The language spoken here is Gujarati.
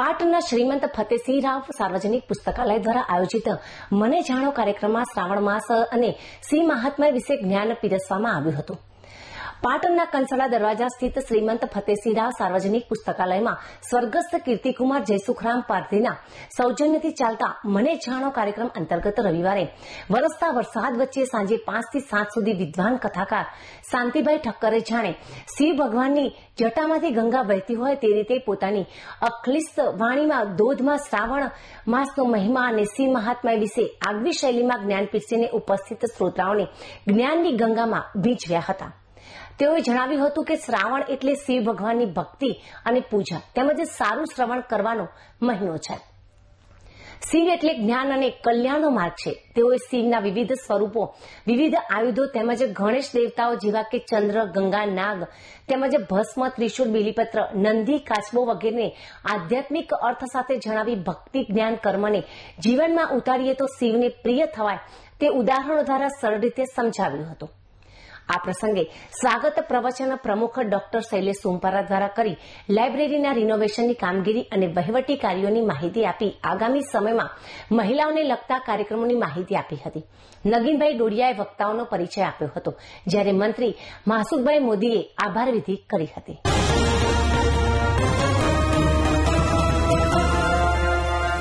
પાટણના શ્રીમંત ફતેસિંહ રાવ સાર્વજનિક પુસ્તકાલય દ્વારા આયોજિત મને જાણો કાર્યક્રમમાં શ્રાવણ માસ અને સિંહ મહાત્મ્ય વિશે જ્ઞાન પીરસવામાં આવ્યું હતું. પાટણના કંસાળા દરવાજા સ્થિત શ્રીમંત ફતેસિંહ રાવ સાર્વજનિક પુસ્તકાલયમાં સ્વર્ગસ્થ કીર્તિકુમાર જયસુખરામ પારધીના સૌજન્યથી ચાલતા મને જાણો કાર્યક્રમ અંતર્ગત રવિવારે વરસતા વરસાદ વચ્ચે સાંજે 5 થી 7 સુધી વિદ્વાન કથાકાર શાંતિભાઈ ઠક્કરે જાણે શિવ ભગવાનની જટામાંથી ગંગા વહેતી હોય તે રીતે પોતાની અખલિસ્ત વાણીમાં ધોધમાં શ્રાવણ માસનો મહિમા અને સિંહ મહાત્મ્ય વિશે આગવી શૈલીમાં જ્ઞાન પીરસીને ઉપસ્થિત શ્રોતાઓને જ્ઞાનની ગંગામાં ભીંજવ્યા હતા. તેઓએ જણાવ્યું હતું કે શ્રાવણ એટલે શિવ ભગવાનની ભક્તિ અને પૂજા તેમજ સારું શ્રવણ કરવાનો મહિનો છે. શિવ એટલે જ્ઞાન અને કલ્યાણનો માર્ગ છે. તેઓએ શિવના વિવિધ સ્વરૂપો, વિવિધ આયુધો તેમજ ગણેશ દેવતાઓ જેવા કે ચંદ્ર, ગંગા, નાગ તેમજ ભસ્મ, ત્રિશૂળ, બીલીપત્ર, નંદી, કાચબો વગેરેને આધ્યાત્મિક અર્થ સાથે જણાવી ભક્તિ, જ્ઞાન, કર્મને જીવનમાં ઉતારીએ તો શિવને પ્રિય થવાય તે ઉદાહરણો દ્વારા સરળ રીતે સમજાવ્યું હતું. આ પ્રસંગે સ્વાગત પ્રવચન પ્રમુખ ડોક્ટર શૈલેષ સોમપરા દ્વારા કરી લાઇબ્રેરીના રિનોવેશનની કામગીરી અને વહીવટી કાર્યોની માહિતી આપી આગામી સમયમાં મહિલાઓને લગતા કાર્યક્રમોની માહિતી આપી હતી. નગીનભાઈ ડોડિયાએ વક્તાઓનો પરિચય આપ્યો હતો, જ્યારે મંત્રી માસુકભાઈ મોદીએ આભાર વિધિ કરી હતી.